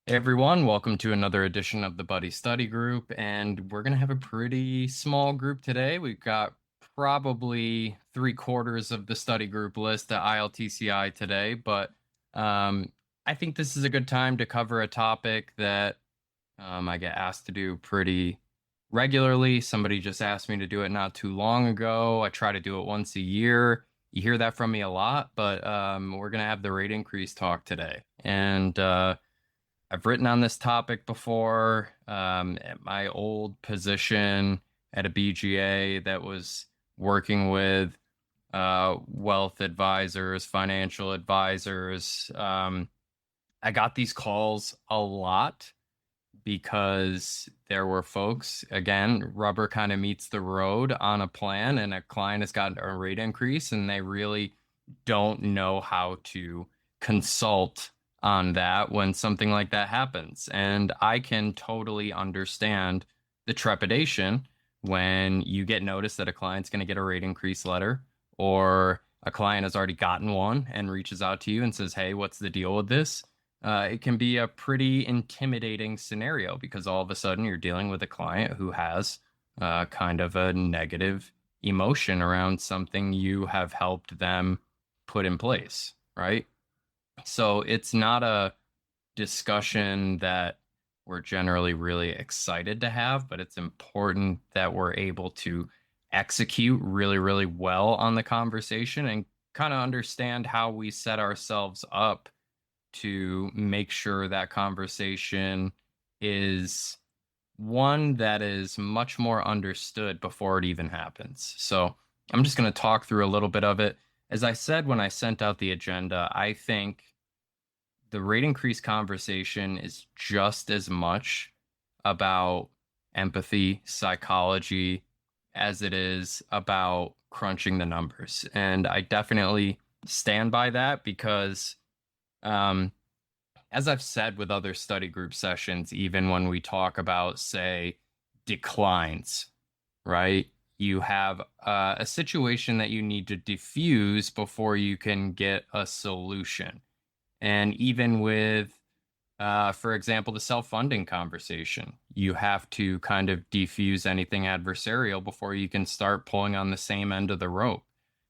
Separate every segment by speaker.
Speaker 1: Hey everyone, welcome to another edition of the Buddy Study Group, and we're gonna have a pretty small group today. We've got probably three-quarters of the study group list at ILTCi today, but um, I think this is a good time to cover a topic that I get asked to do pretty regularly. Somebody just asked me to do it not too long ago. I try to do it once a year. You hear that from me a lot, but we're gonna have the rate increase talk today, and I've written on this topic before at my old position at a BGA that was working with wealth advisors, financial advisors. I got these calls a lot because there were folks, again, rubber kind of meets the road on a plan, and a client has got a rate increase, and they really don't know how to consult on that when something like that happens. And I can totally understand the trepidation when you get notice that a client's going to get a rate increase letter, or a client has already gotten one and reaches out to you and says, "Hey, what's the deal with this?" It can be a pretty intimidating scenario because all of a sudden you're dealing with a client who has kind of a negative emotion around something you have helped them put in place, right? So it's not a discussion that we're generally really excited to have, but it's important that we're able to execute really, really well on the conversation and kind of understand how we set ourselves up to make sure that conversation is one that is much more understood before it even happens. So I'm just going to talk through a little bit of it. As I said when I sent out the agenda, I think the rate increase conversation is just as much about empathy, psychology, as it is about crunching the numbers. And I definitely stand by that because um, as I've said with other study group sessions, even when we talk about, say, declines, right? You have a situation that you need to diffuse before you can get a solution. And even with, for example, the self-funding conversation, you have to kind of defuse anything adversarial before you can start pulling on the same end of the rope.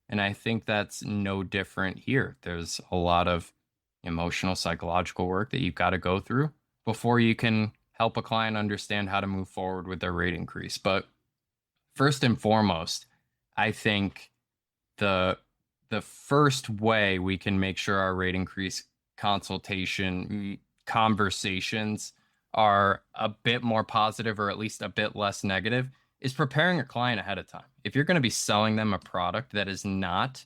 Speaker 1: And I think that's no different here. There's a lot of emotional, psychological work that you've got to go through before you can help a client understand how to move forward with their rate increase. But first and foremost, I think the the first way we can make sure our rate increase consultation conversations are a bit more positive, or at least a bit less negative, is preparing a client ahead of time. If you're going to be selling them a product that is not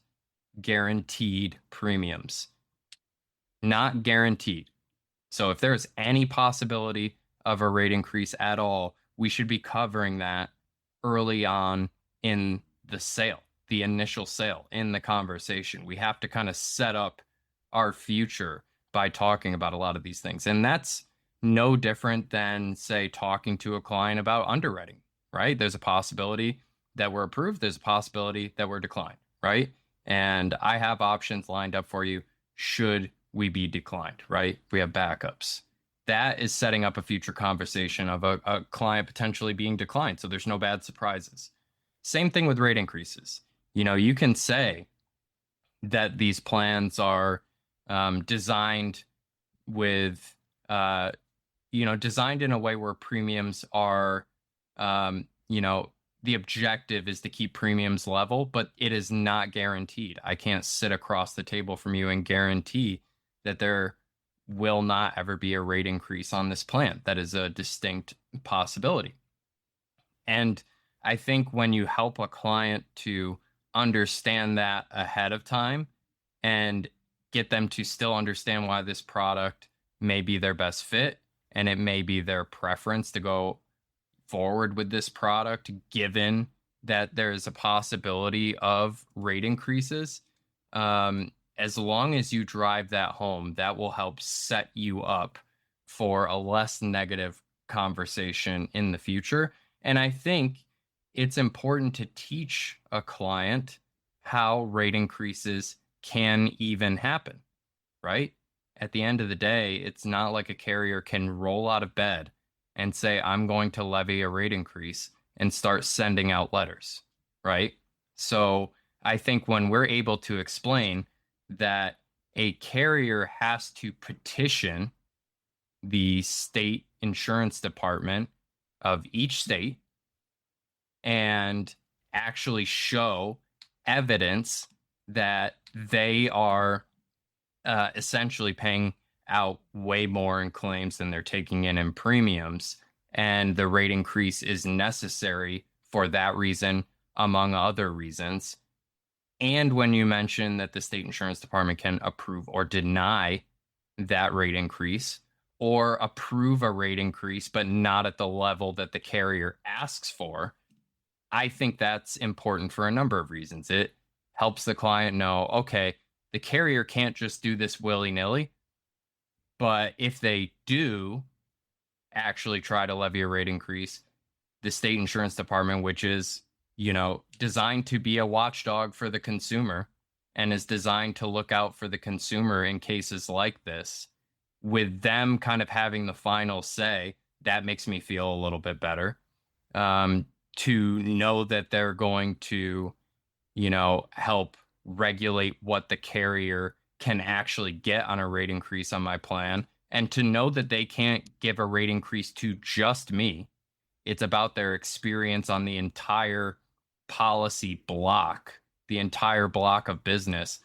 Speaker 1: guaranteed premiums, not guaranteed. So if there's any possibility of a rate increase at all, we should be covering that early on in the sale, the initial sale, in the conversation. We have to kind of set up our future by talking about a lot of these things. And that's no different than, say, talking to a client about underwriting, right? There's a possibility that we're approved, there's a possibility that we're declined, right? And I have options lined up for you should we be declined, right? We have backups. That is setting up a future conversation of a client potentially being declined. So there's no bad surprises. Same thing with rate increases. You know, you can say that these plans are designed with, uh, designed in a way where premiums are, the objective is to keep premiums level, but it is not guaranteed. I can't sit across the table from you and guarantee that there will not ever be a rate increase on this plan. That is a distinct possibility. And I think when you help a client to understand that ahead of time and get them to still understand why this product may be their best fit and it may be their preference to go forward with this product, given that there's a possibility of rate increases, as long as you drive that home, that will help set you up for a less negative conversation in the future. And I think it's important to teach a client how rate increases can even happen, right? at the end of the day, it's not like a carrier can roll out of bed and say, I'm going to levy a rate increase and start sending out letters, right? So I think when we're able to explain that a carrier has to petition the state insurance department of each state and actually show evidence that they are essentially paying out way more in claims than they're taking in premiums, and the rate increase is necessary for that reason, among other reasons. And when you mention that the state insurance department can approve or deny that rate increase, or approve a rate increase, but not at the level that the carrier asks for, I think that's important for a number of reasons. It helps the client know, okay, the carrier can't just do this willy-nilly, but if they do actually try to levy a rate increase, the state insurance department, which is, designed to be a watchdog for the consumer and is designed to look out for the consumer in cases like this, with them kind of having the final say, that makes me feel a little bit better. To know that they're going to, help regulate what the carrier can actually get on a rate increase on my plan, and to know that they can't give a rate increase to just me. It's about their experience on the entire policy block, the entire block of business.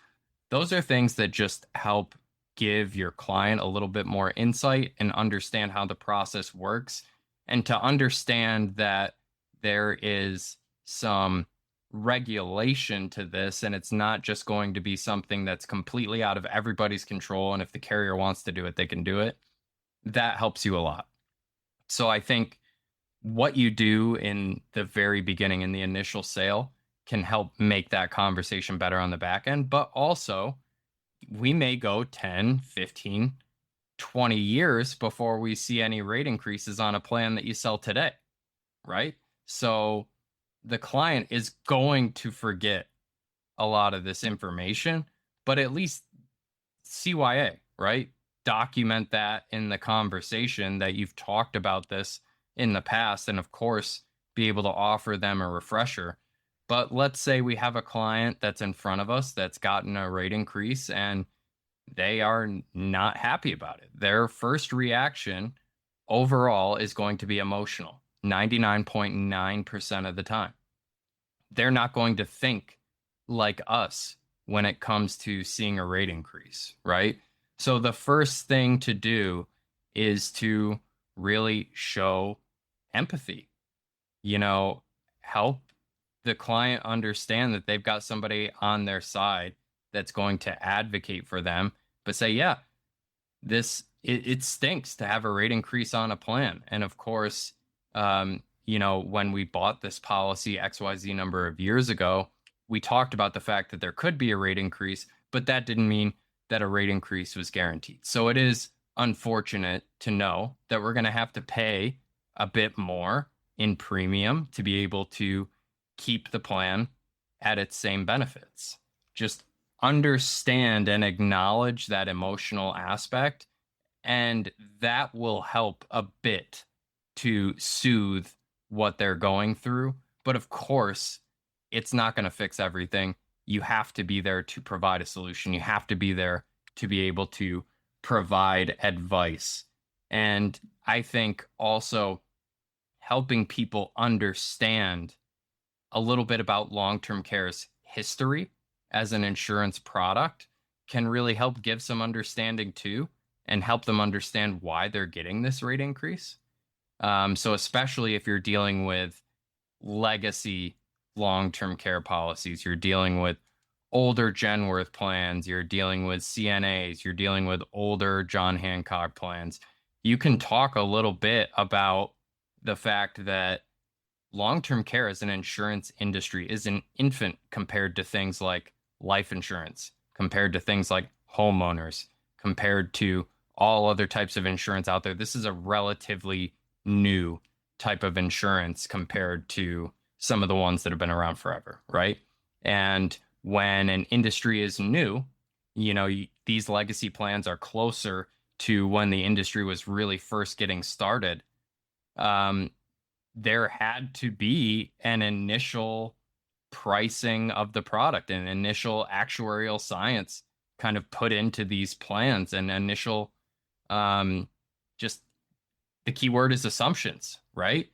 Speaker 1: Those are things that just help give your client a little bit more insight and understand how the process works, and to understand that there is some regulation to this, and it's not just going to be something that's completely out of everybody's control, and if the carrier wants to do it, they can do it. That helps you a lot. So I think what you do in the very beginning, in the initial sale, can help make that conversation better on the back end. But also, we may go 10, 15, 20 years before we see any rate increases on a plan that you sell today, right? So the client is going to forget a lot of this information, but at least CYA, right? Document that in the conversation that you've talked about this in the past, and of course, be able to offer them a refresher. But let's say we have a client that's in front of us that's gotten a rate increase and they are not happy about it. Their first reaction overall is going to be emotional, 99.9% of the time. They're not going to think like us when it comes to seeing a rate increase, right? So the first thing to do is to really show empathy, help the client understand that they've got somebody on their side that's going to advocate for them, but say, yeah, it stinks to have a rate increase on a plan. And of course, when we bought this policy XYZ number of years ago, we talked about the fact that there could be a rate increase, but that didn't mean that a rate increase was guaranteed. So it is unfortunate to know that we're going to have to pay a bit more in premium to be able to keep the plan at its same benefits. Just understand and acknowledge that emotional aspect, and that will help a bit to soothe what they're going through. But of course, it's not going to fix everything. You have to be there to provide a solution. You have to be there to be able to provide advice. And I think also helping people understand a little bit about long-term care's history as an insurance product can really help give some understanding too, and help them understand why they're getting this rate increase. So especially if you're dealing with legacy long-term care policies, you're dealing with older Genworth plans, you're dealing with CNAs, you're dealing with older John Hancock plans, you can talk a little bit about the fact that long-term care as an insurance industry is an infant compared to things like life insurance, compared to things like homeowners, compared to all other types of insurance out there. This is a relatively new type of insurance compared to some of the ones that have been around forever, right? And when an industry is new, these legacy plans are closer to when the industry was really first getting started, um, there had to be an initial pricing of the product, an initial actuarial science kind of put into these plans, and initial, um, just the key word is assumptions, right?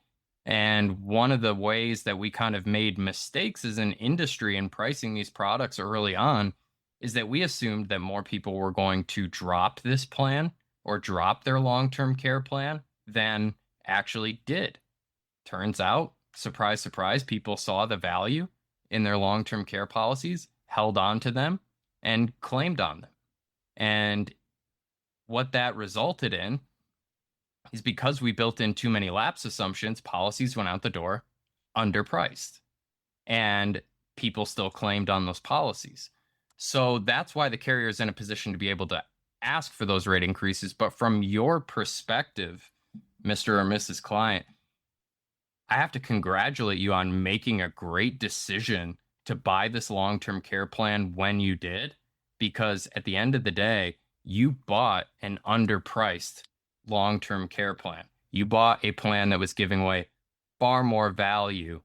Speaker 1: And one of the ways that we kind of made mistakes as an industry in pricing these products early on is that we assumed that more people were going to drop this plan or drop their long term care plan than actually did. Turns out, surprise, surprise, people saw the value in their long term care policies, held on to them, and claimed on them. And what that resulted in is, because we built in too many lapse assumptions, policies went out the door underpriced, and people still claimed on those policies. So that's why the carrier is in a position to be able to ask for those rate increases. But from your perspective, Mr. or Mrs. Client, I have to congratulate you on making a great decision to buy this long term care plan when you did, because at the end of the day, you bought an underpriced long term care plan. You bought a plan that was giving away far more value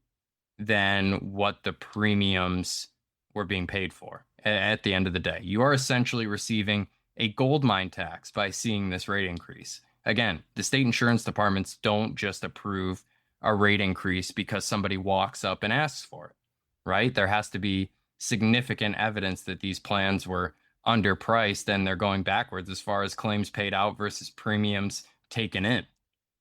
Speaker 1: than what the premiums were being paid for at the end of the day. You are essentially receiving a gold mine tax by seeing this rate increase. Again, the state insurance departments don't just approve a rate increase because somebody walks up and asks for it, right? There has to be significant evidence that these plans were underpriced and they're going backwards as far as claims paid out versus premiums taken in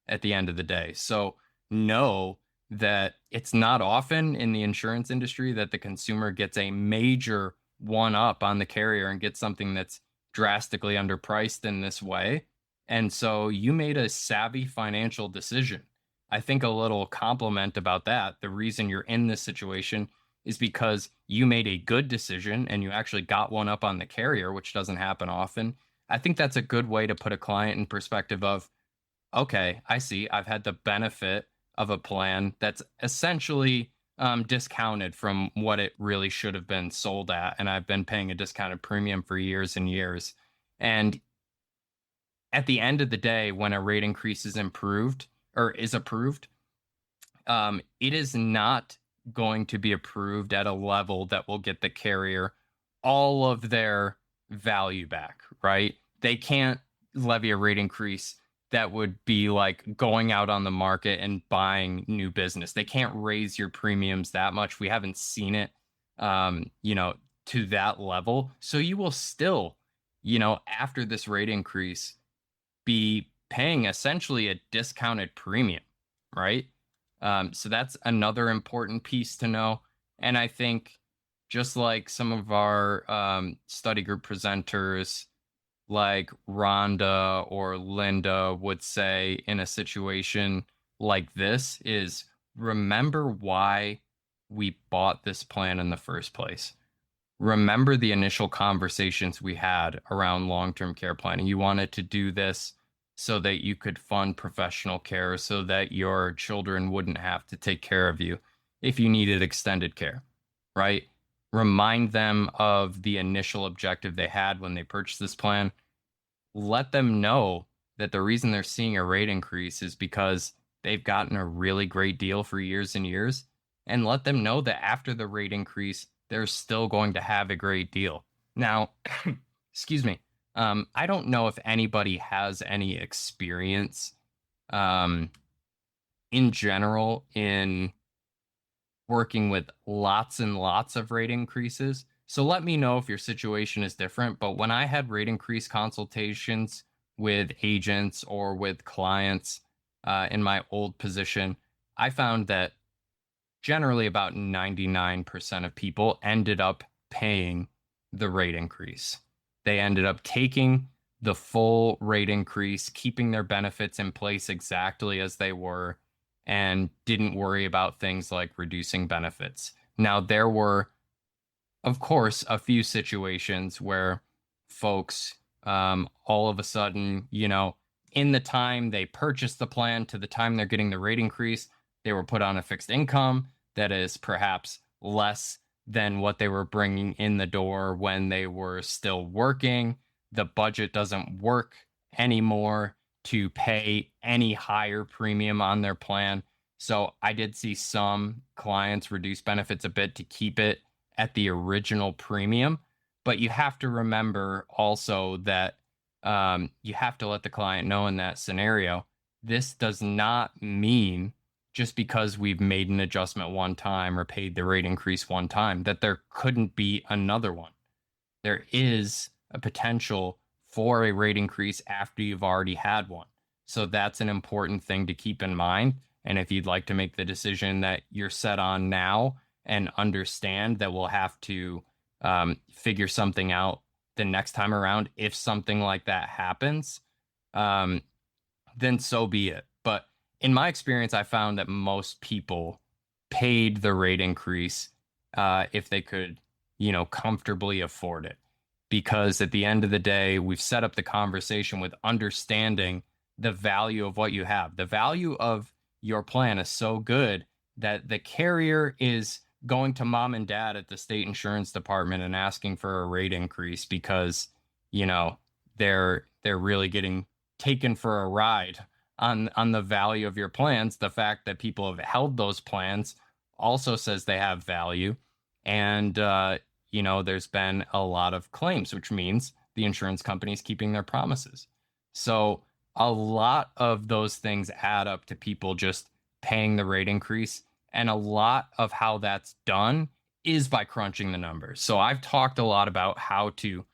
Speaker 1: at the end of the day. So know that it's not often in the insurance industry that the consumer gets a major one up on the carrier and gets something that's drastically underpriced in this way. And so you made a savvy financial decision. I think a little compliment about that, the reason you're in this situation is because you made a good decision and you actually got one up on the carrier, which doesn't happen often. I think that's a good way to put a client in perspective of, okay, I see. I've had the benefit of a plan that's essentially discounted from what it really should have been sold at. And I've been paying a discounted premium for years and years. And at the end of the day, when a rate increase is improved or is approved, it is not going to be approved at a level that will get the carrier all of their value back, right? They can't levy a rate increase that would be like going out on the market and buying new business. They can't raise your premiums that much. We haven't seen it, to that level. So you will still, after this rate increase, be paying essentially a discounted premium, right? So that's another important piece to know. And I think just like some of our study group presenters, like Rhonda or Linda would say in a situation like this, is remember why we bought this plan in the first place. Remember the initial conversations we had around long-term care planning. You wanted to do this so that you could fund professional care, so that your children wouldn't have to take care of you if you needed extended care, right? Remind them of the initial objective they had when they purchased this plan. Let them know that the reason they're seeing a rate increase is because they've gotten a really great deal for years and years. And let them know that after the rate increase, they're still going to have a great deal. Now, excuse me. I don't know if anybody has any experience in general in working with lots and lots of rate increases. So let me know if your situation is different. But when I had rate increase consultations with agents or with clients in my old position, I found that generally about 99% of people ended up paying the rate increase. They ended up taking the full rate increase, keeping their benefits in place exactly as they were, and didn't worry about things like reducing benefits. Now, there were, of course, a few situations where folks all of a sudden, in the time they purchased the plan to the time they're getting the rate increase, they were put on a fixed income that is perhaps less than what they were bringing in the door when they were still working. the budget doesn't work anymore to pay any higher premium on their plan. So I did see some clients reduce benefits a bit to keep it at the original premium. But you have to remember also that you have to let the client know in that scenario, this does not mean just because we've made an adjustment one time or paid the rate increase one time that there couldn't be another one. There is a potential for a rate increase after you've already had one. So that's an important thing to keep in mind. And if you'd like to make the decision that you're set on now and understand that we'll have to figure something out the next time around, if something like that happens, um, then so be it. But in my experience, I found that most people paid the rate increase if they could, comfortably afford it. Because at the end of the day, we've set up the conversation with understanding the value of what you have. The value of your plan is so good that the carrier is going to mom and dad at the state insurance department and asking for a rate increase because, you know, they're really getting taken for a ride on the value of your plans. The fact that people have held those plans also says they have value. And there's been a lot of claims, which means the insurance company is keeping their promises. So a lot of those things add up to people just paying the rate increase. And a lot of how that's done is by crunching the numbers. So I've talked a lot about how to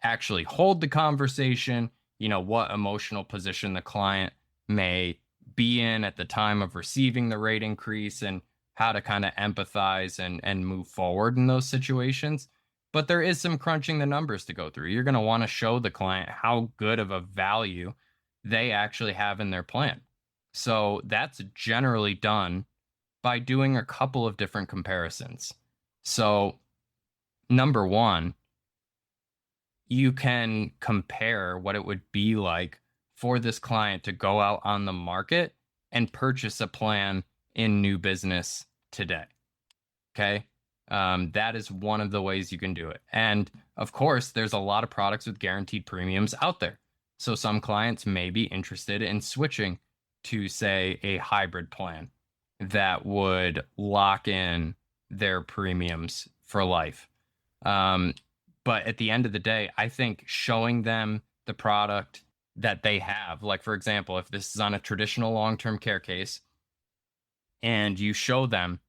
Speaker 1: actually hold the conversation, what emotional position the client may be in at the time of receiving the rate increase, and how to kind of empathize and move forward in those situations. But there is some crunching the numbers to go through. You're going to want to show the client how good of a value they actually have in their plan. So that's generally done by doing a couple of different comparisons. So, number one, you can compare what it would be like for this client to go out on the market and purchase a plan in new business today. Okay. That is one of the ways you can do it. And of course, there's a lot of products with guaranteed premiums out there. So some clients may be interested in switching to, say, a hybrid plan that would lock in their premiums for life. But at the end of the day, I think showing them the product that they have, like, for example, if this is on a traditional long-term care case and you show them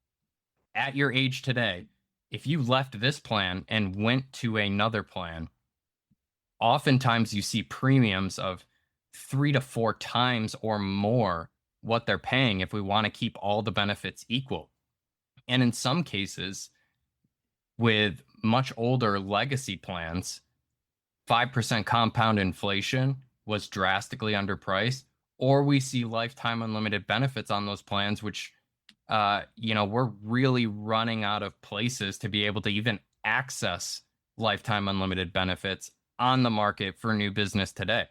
Speaker 1: at your age today, if you left this plan and went to another plan, oftentimes you see premiums of 3 to 4 times or more what they're paying if we want to keep all the benefits equal. And in some cases, with much older legacy plans, 5% compound inflation was drastically underpriced, or we see lifetime unlimited benefits on those plans, which, we're really running out of places to be able to even access lifetime unlimited benefits on the market for new business today.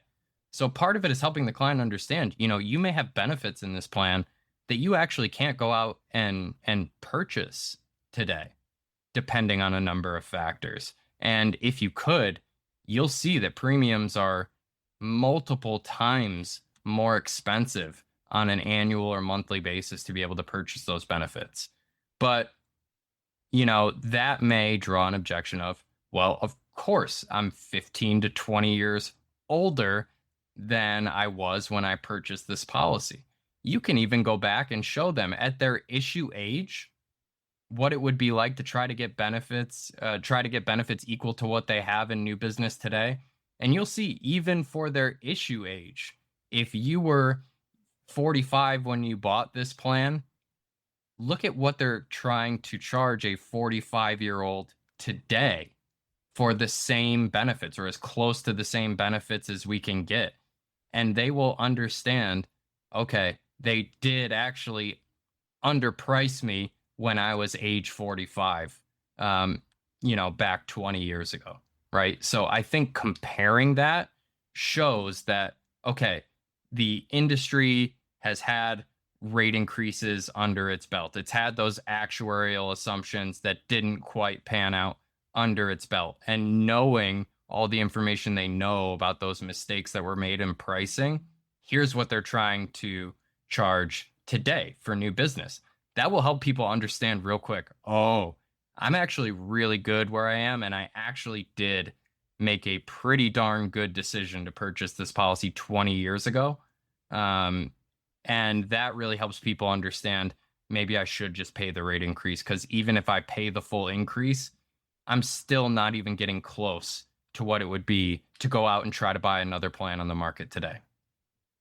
Speaker 1: So part of it is helping the client understand, you may have benefits in this plan that you actually can't go out and purchase today, depending on a number of factors. And if you could, you'll see that premiums are multiple times more expensive on an annual or monthly basis to be able to purchase those benefits. But, that may draw an objection of, well, of course, I'm 15 to 20 years older than I was when I purchased this policy. You can even go back and show them at their issue age what it would be like to try to get benefits equal to what they have in new business today. And you'll see, even for their issue age, if you were 45 when you bought this plan, look at what they're trying to charge a 45-year-old today for the same benefits, or as close to the same benefits as we can get. And they will understand, okay, they did actually underprice me when I was age 45, back 20 years ago, right? So I think comparing that shows that, okay, the industry has had rate increases under its belt. It's had those actuarial assumptions that didn't quite pan out under its belt. And knowing all the information they know about those mistakes that were made in pricing. Here's what they're trying to charge today for new business. That will help people understand real quick. Oh, I'm actually really good where I am, and I actually did make a pretty darn good decision to purchase this policy 20 years ago. Um, and that really helps people understand maybe I should just pay the rate increase, because even if I pay the full increase, I'm still not even getting close to what it would be to go out and try to buy another plan on the market today.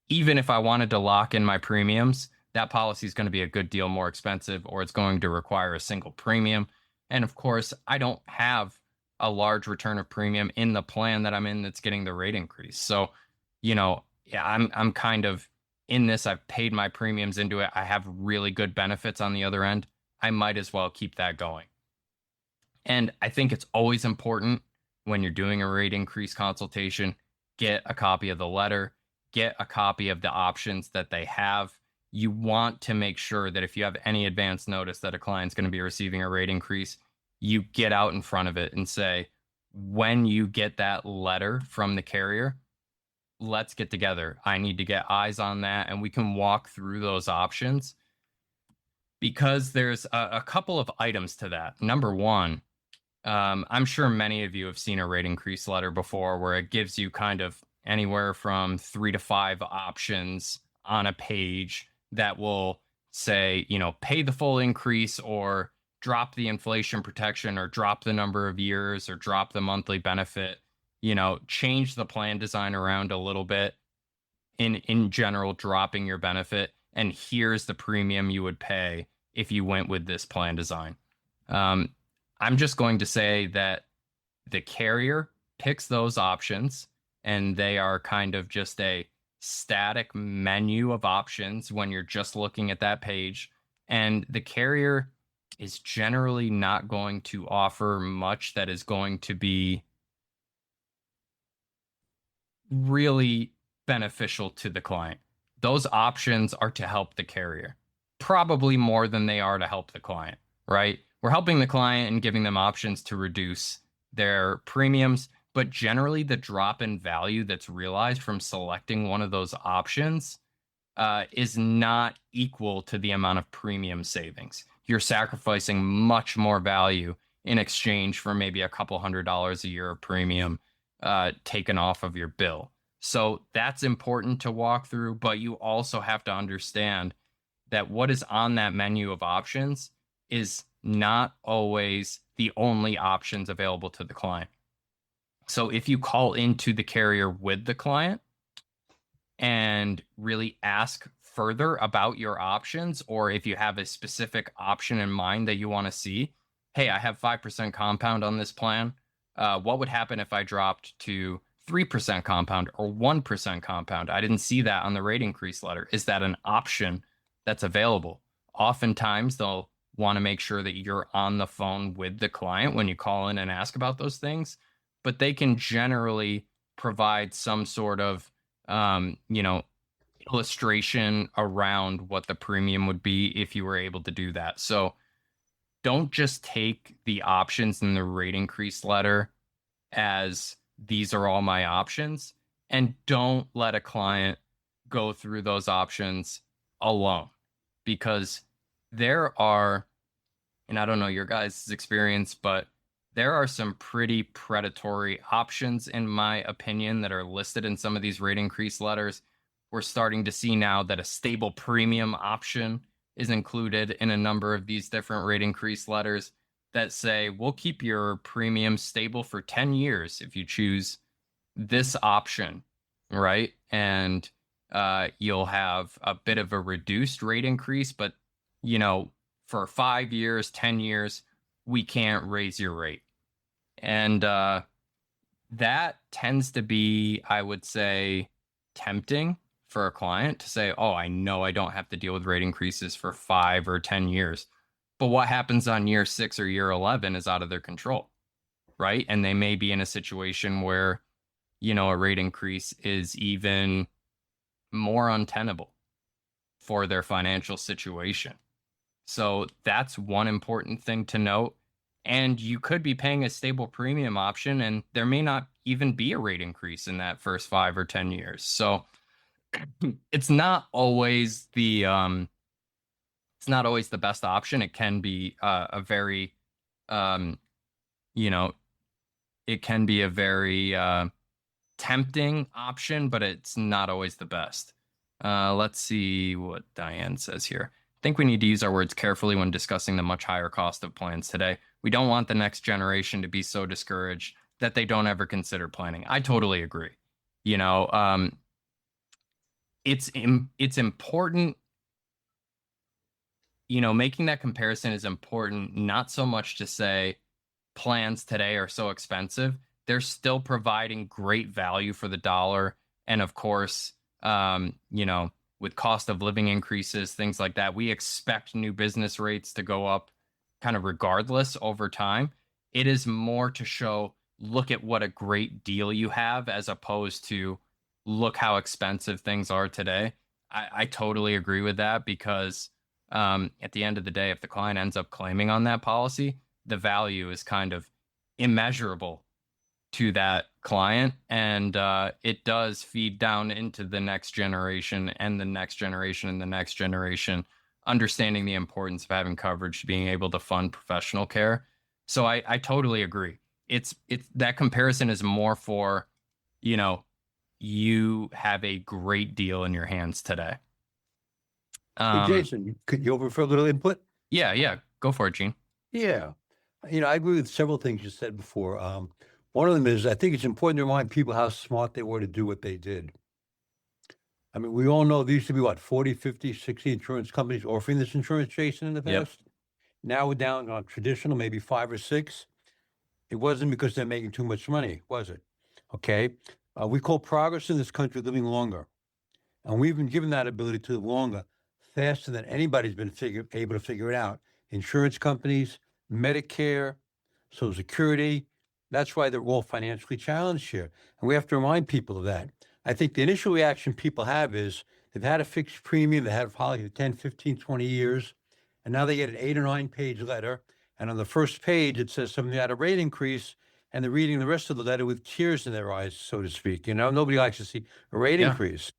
Speaker 1: Even if I wanted to lock in my premiums, that policy is going to be a good deal more expensive, or it's going to require a single premium. And of course, I don't have a large return of premium in the plan that I'm in that's getting the rate increase. So, yeah, I'm kind of in this. I've paid my premiums into it. I have really good benefits on the other end. I might as well keep that going. And I think it's always important when you're doing a rate increase consultation, get a copy of the letter, get a copy of the options that they have. You want to make sure that if you have any advance notice that a client's going to be receiving a rate increase, you get out in front of it and say, when you get that letter from the carrier, let's get together. I need to get eyes on that, and we can walk through those options, because there's a couple of items to that. Number one, I'm sure many of you have seen a rate increase letter before where it gives you kind of anywhere from 3 to 5 options on a page that will say, pay the full increase, or drop the inflation protection, or drop the number of years, or drop the monthly benefit, change the plan design around a little bit, in general, dropping your benefit. And here's the premium you would pay if you went with this plan design. I'm just going to say that the carrier picks those options, and they are kind of just a static menu of options when you're just looking at that page. And the carrier is generally not going to offer much that is going to be really beneficial to the client. Those options are to help the carrier, probably more than they are to help the client, right? We're helping the client and giving them options to reduce their premiums, but generally the drop in value that's realized from selecting one of those options is not equal to the amount of premium savings. You're sacrificing much more value in exchange for maybe a couple $100s a year of premium taken off of your bill. So that's important to walk through, but you also have to understand that what is on that menu of options is not always the only options available to the client. So if you call into the carrier with the client and really ask further about your options, or if you have a specific option in mind that you want to see, hey, I have 5% compound on this plan. What would happen if I dropped to 3% compound or 1% compound? I didn't see that on the rate increase letter. Is that an option that's available? Oftentimes, they'll want to make sure that you're on the phone with the client when you call in and ask about those things, but they can generally provide some sort of, illustration around what the premium would be if you were able to do that. So don't just take the options in the rate increase letter as these are all my options, and don't let a client go through those options alone, because there are, and I don't know your guys' experience, but there are some pretty predatory options, in my opinion, that are listed in some of these rate increase letters. We're starting to see now that a stable premium option is included in a number of these different rate increase letters that say, we'll keep your premium stable for 10 years if you choose this option, right? And you'll have a bit of a reduced rate increase, but, for 5 years, 10 years, we can't raise your rate. And that tends to be, I would say, tempting for a client to say, oh, I know I don't have to deal with rate increases for 5 or 10 years. But what happens on year 6 or year 11 is out of their control, right? And they may be in a situation where, a rate increase is even more untenable for their financial situation. So that's one important thing to note. And you could be paying a stable premium option, and there may not even be a rate increase in that first 5 or 10 years. So it's not always the best option. It can be a very um, you know, it can be a very tempting option, but it's not always the best. Let's see what Diane says here. I think we need to use our words carefully when discussing the much higher cost of plans today. We don't want the next generation to be so discouraged that they don't ever consider planning. I totally agree. You know, it's important. Making that comparison is important, not so much to say plans today are so expensive. They're still providing great value for the dollar. And of course, with cost of living increases, things like that, we expect new business rates to go up kind of regardless over time. It is more to show, look at what a great deal you have, as opposed to look how expensive things are today. I totally agree with that, because at the end of the day, if the client ends up claiming on that policy, the value is kind of immeasurable to that client, and it does feed down into the next generation and the next generation and the next generation, understanding the importance of having coverage, being able to fund professional care. So I totally agree. It's that comparison is more for, you have a great deal in your hands today.
Speaker 2: Hey, Jason, could you offer a little input?
Speaker 1: Yeah, go for it, Gene.
Speaker 2: Yeah. I agree with several things you said before. One of them is I think it's important to remind people how smart they were to do what they did. I mean, we all know there used to be, what, 40, 50, 60 insurance companies offering this insurance, Jason, in the
Speaker 1: Yep.
Speaker 2: past? Now we're down on traditional, maybe 5 or 6. It wasn't because they're making too much money, was it? Okay. We call progress in this country living longer. And we've been given that ability to live longer, faster than anybody's been able to figure it out. Insurance companies, Medicare, Social Security. That's why they're all financially challenged here. And we have to remind people of that. I think the initial reaction people have is they've had a fixed premium, they had a policy for 10, 15, 20 years, and now they get an 8 or 9 page letter. And on the first page, it says something about a rate increase, and they're reading the rest of the letter with tears in their eyes, so to speak. Nobody likes to see a rate
Speaker 1: Yeah.
Speaker 2: increase.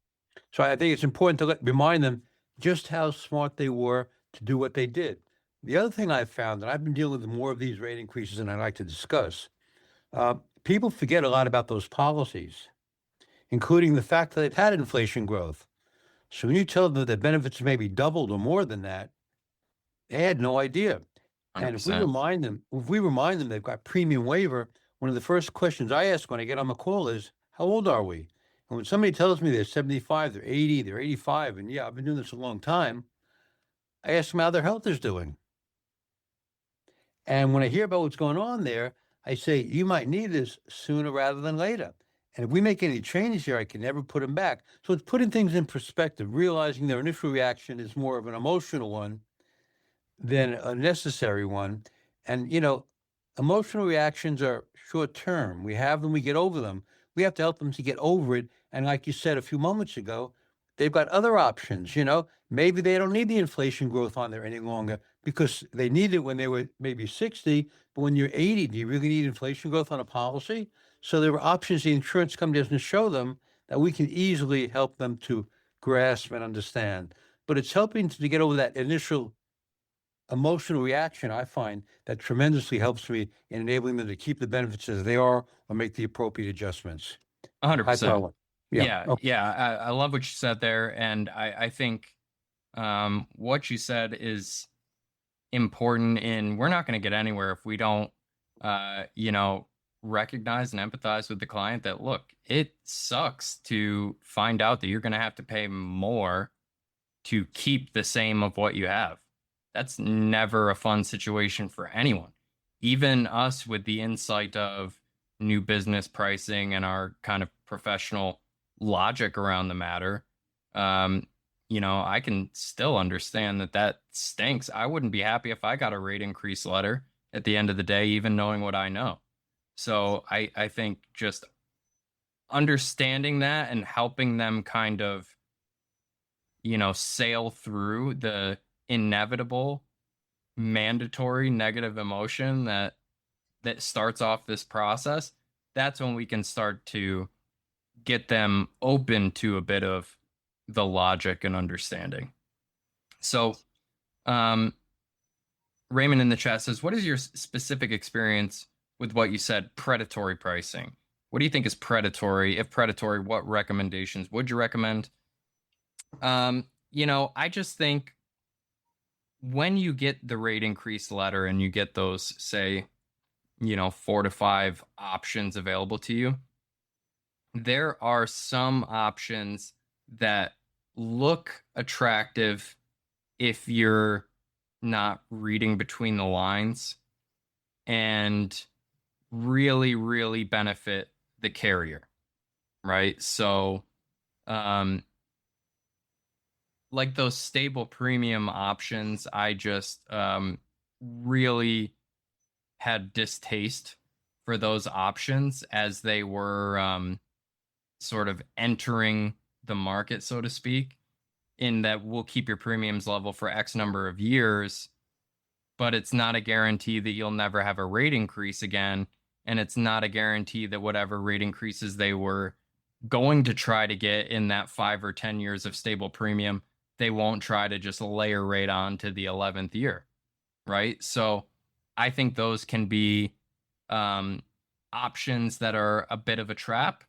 Speaker 2: So I think it's important to remind them just how smart they were to do what they did. The other thing I've found, and I've been dealing with more of these rate increases than I like to discuss, people forget a lot about those policies, including the fact that they've had inflation growth. So when you tell them that benefits may be doubled or more than that, they had no idea. And if we
Speaker 1: 100%.
Speaker 2: remind them they've got premium waiver, one of the first questions I ask when I get on the call is, how old are we? And when somebody tells me they're 75, they're 80, they're 85, and yeah, I've been doing this a long time, I ask them how their health is doing. And when I hear about what's going on there, I say, you might need this sooner rather than later. And if we make any changes here, I can never put them back. So it's putting things in perspective, realizing their initial reaction is more of an emotional one than a necessary one. And, emotional reactions are short term. We have them, we get over them. We have to help them to get over it. And like you said a few moments ago, they've got other options. Maybe they don't need the inflation growth on there any longer because they needed it when they were maybe 60. But when you're 80, do you really need inflation growth on a policy? So there are options the insurance company doesn't show them that we can easily help them to grasp and understand. But it's helping to get over that initial emotional reaction. I find that tremendously helps me in enabling them to keep the benefits as they are or make the appropriate adjustments. High
Speaker 1: 100%.
Speaker 2: power. Yeah. Okay.
Speaker 1: I love what you said there, and I think what you said is important. We're not going to get anywhere if we don't, recognize and empathize with the client that, look, it sucks to find out that you're going to have to pay more to keep the same of what you have. That's never a fun situation for anyone. Even us with the insight of new business pricing and our kind of professional logic around the matter, I can still understand that stinks. I wouldn't be happy if I got a rate increase letter at the end of the day, even knowing what I know. So I think just understanding that and helping them kind of, sail through the inevitable mandatory negative emotion that starts off this process, that's when we can start to get them open to a bit of the logic and understanding. So, um, Raymond in the chat says, what is your specific experience with what you said, predatory pricing? What do you think is predatory? If predatory, what recommendations would you recommend? I just think when you get the rate increase letter and you get those, say, 4 to 5 options available to you, there are some options that look attractive if you're not reading between the lines and really, really benefit the carrier, right? So, um, like those stable premium options, I just really had distaste for those options as they were sort of entering the market, so to speak, in that we'll keep your premiums level for X number of years, but it's not a guarantee that you'll never have a rate increase again. And it's not a guarantee that whatever rate increases they were going to try to get in that 5 or 10 years of stable premium, they won't try to just layer rate on to the 11th year. Right. So I think those can be options that are a bit of a trap,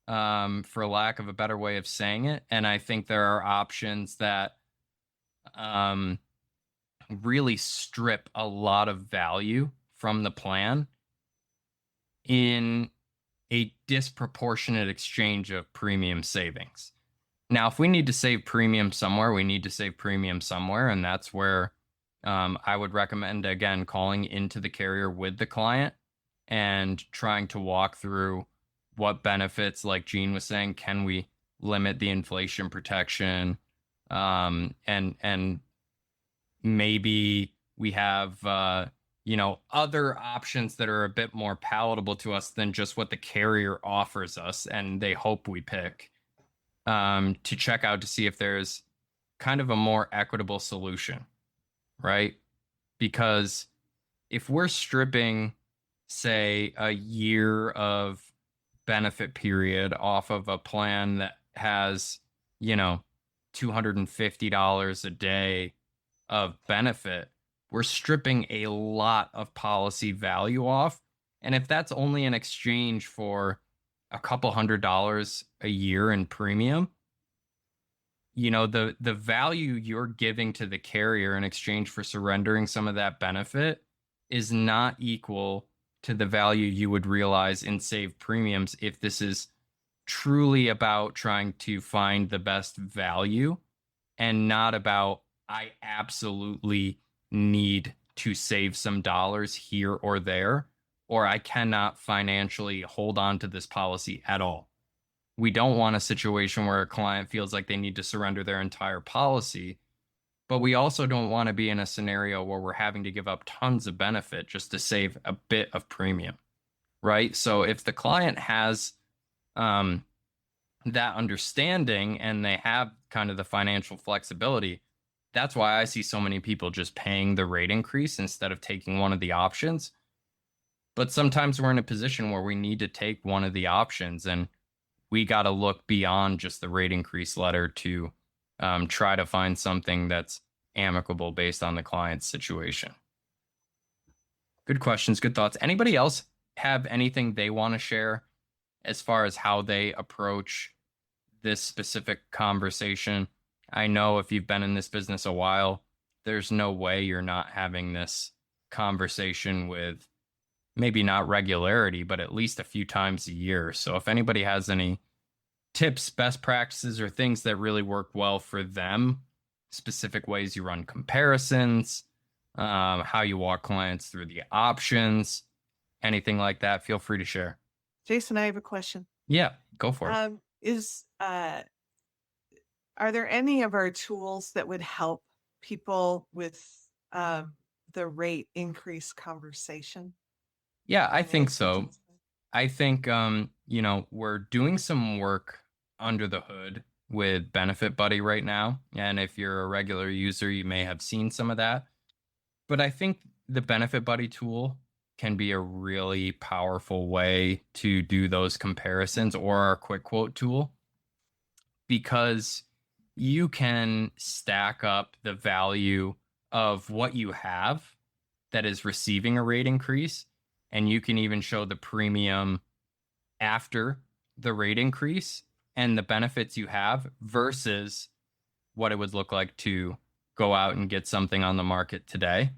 Speaker 1: for lack of a better way of saying it. And I think there are options that um, really strip a lot of value from the plan in a disproportionate exchange of premium savings. Now, if we need to save premium somewhere, we need to save premium somewhere. And that's where I would recommend, again, calling into the carrier with the client and trying to walk through what benefits, like Gene was saying, can we limit the inflation protection? And maybe we have other options that are a bit more palatable to us than just what the carrier offers us and they hope we pick, to check out to see if there's kind of a more equitable solution, right? Because if we're stripping, say, a year of benefit period off of a plan that has, $250 a day of benefit, we're stripping a lot of policy value off. And if that's only in exchange for a couple $100 a year in premium, the value you're giving to the carrier in exchange for surrendering some of that benefit is not equal to the value you would realize in saved premiums if this is truly about trying to find the best value and not about, I absolutely need to save some dollars here or there, or I cannot financially hold on to this policy at all. We don't want a situation where a client feels like they need to surrender their entire policy, but we also don't want to be in a scenario where we're having to give up tons of benefit just to save a bit of premium, right? So if the client has that understanding and they have kind of the financial flexibility, that's why I see so many people just paying the rate increase instead of taking one of the options. But sometimes we're in a position where we need to take one of the options and we got to look beyond just the rate increase letter to try to find something that's amicable based on the client's situation. Good questions, good thoughts. Anybody else have anything they want to share as far as how they approach this specific conversation? I know if you've been in this business a while, there's no way you're not having this conversation with maybe not regularity, but at least a few times a year. So if anybody has any tips, best practices, or things that really work well for them, specific ways you run comparisons, how you walk clients through the options, anything like that, feel free to share.
Speaker 3: Jason, I have a question.
Speaker 1: Yeah, go for it.
Speaker 3: Are there any of our tools that would help people with the rate increase conversation?
Speaker 1: Yeah, I think so. I think, we're doing some work under the hood with Benefit Buddy right now. And if you're a regular user, you may have seen some of that. But I think the Benefit Buddy tool can be a really powerful way to do those comparisons, or our quick quote tool, because you can stack up the value of what you have that is receiving a rate increase, and you can even show the premium after the rate increase and the benefits you have versus what it would look like to go out and get something on the market today.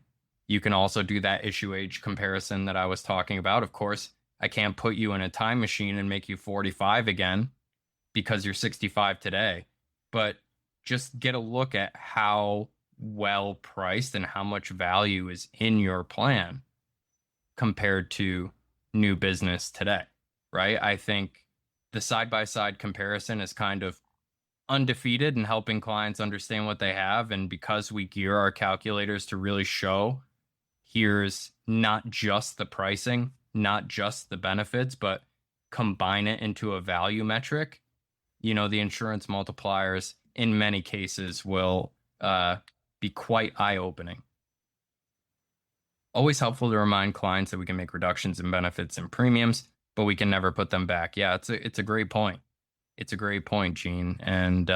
Speaker 1: You can also do that issue age comparison that I was talking about. Of course, I can't put you in a time machine and make you 45 again because you're 65 today, but just get a look at how well priced and how much value is in your plan compared to new business today, right? I think the side-by-side comparison is kind of undefeated in helping clients understand what they have. And because we gear our calculators to really show here's not just the pricing, not just the benefits, but combine it into a value metric, the insurance multipliers in many cases will be quite eye-opening. Always helpful to remind clients that we can make reductions in benefits and premiums, but we can never put them back. Yeah, it's a great point. It's a great point, Gene. And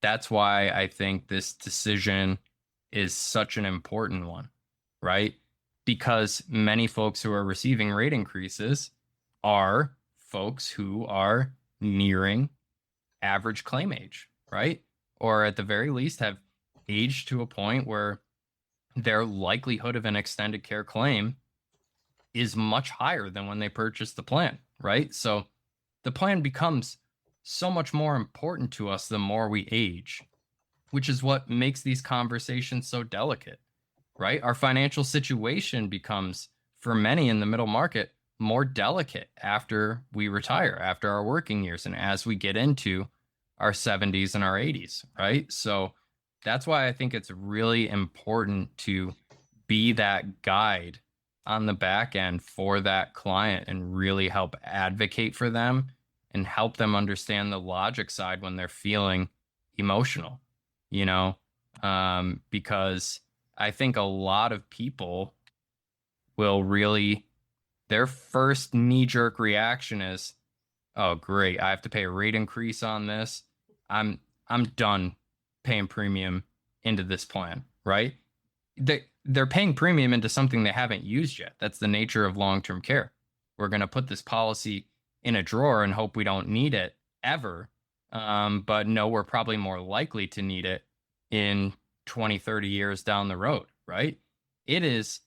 Speaker 1: that's why I think this decision is such an important one, right? Because many folks who are receiving rate increases are folks who are nearing average claim age, right? Or at the very least have aged to a point where their likelihood of an extended care claim is much higher than when they purchased the plan, right? So the plan becomes so much more important to us the more we age, which is what makes these conversations so delicate, right? Our financial situation becomes, for many in the middle market, more delicate after we retire, after our working years, and as we get into our 70s and our 80s, right? So that's why I think it's really important to be that guide on the back end for that client and really help advocate for them and help them understand the logic side when they're feeling emotional, because I think a lot of people will really, their first knee-jerk reaction is, oh, great, I have to pay a rate increase on this. I'm done paying premium into this plan, right? They're paying premium into something they haven't used yet. That's the nature of long-term care. We're going to put this policy in a drawer and hope we don't need it ever. But no, we're probably more likely to need it in 20, 30 years down the road, right? It is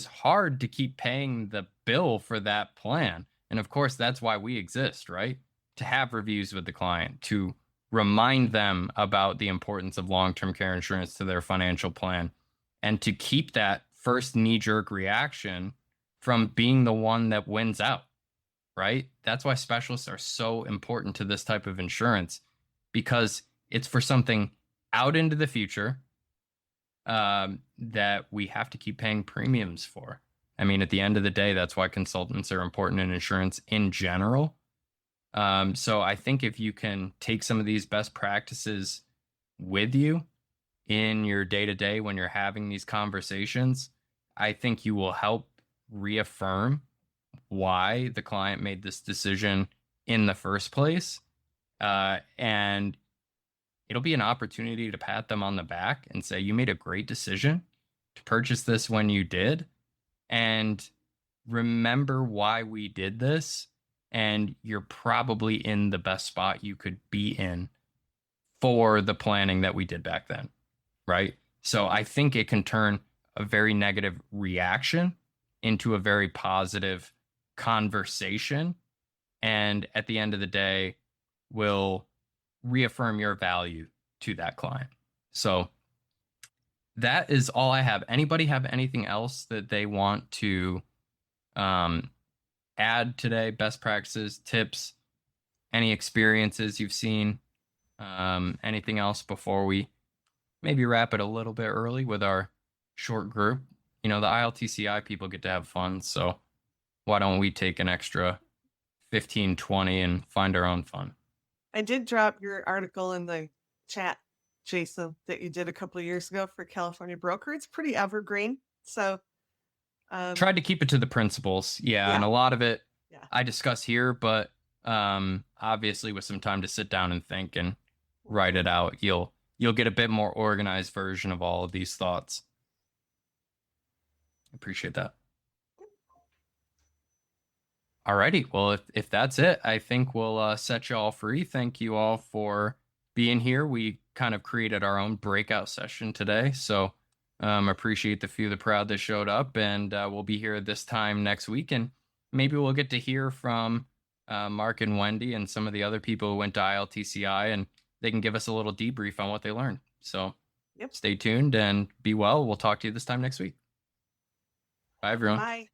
Speaker 1: hard to keep paying the bill for that plan. And of course, that's why we exist, right? To have reviews with the client, to remind them about the importance of long-term care insurance to their financial plan, and to keep that first knee-jerk reaction from being the one that wins out, right? That's why specialists are so important to this type of insurance, because it's for something out into the future that we have to keep paying premiums for. I mean, at the end of the day, that's why consultants are important in insurance in general. So I think if you can take some of these best practices with you in your day-to-day when you're having these conversations, I think you will help reaffirm why the client made this decision in the first place. And it'll be an opportunity to pat them on the back and say, you made a great decision to purchase this when you did. And remember why we did this. And you're probably in the best spot you could be in for the planning that we did back then, right? So I think it can turn a very negative reaction into a very positive conversation. And at the end of the day, will reaffirm your value to that client. So that is all I have. Anybody have anything else that they want to add today? Best practices, tips, any experiences you've seen, anything else before we maybe wrap it a little bit early with our short group? The ILTCi people get to have fun, so why don't we take an extra 15, 20 and find our own fun?
Speaker 3: I did drop your article in the chat, Jason, that you did a couple of years ago for California Broker. It's pretty evergreen. So
Speaker 1: Tried to keep it to the principles. Yeah, and
Speaker 3: Yeah.
Speaker 1: a lot of it
Speaker 3: Yeah.
Speaker 1: I discuss here, but obviously with some time to sit down and think and write it out, you'll get a bit more organized version of all of these thoughts. Appreciate that. Alrighty, well, if that's it, I think we'll set you all free. Thank you all for being here. We kind of created our own breakout session today, so appreciate the few of the crowd that showed up, and we'll be here this time next week, and maybe we'll get to hear from Mark and Wendy and some of the other people who went to ILTCi, and they can give us a little debrief on what they learned. So
Speaker 3: Yep.
Speaker 1: stay tuned and be well. We'll talk to you this time next week. Bye, everyone.
Speaker 3: Bye.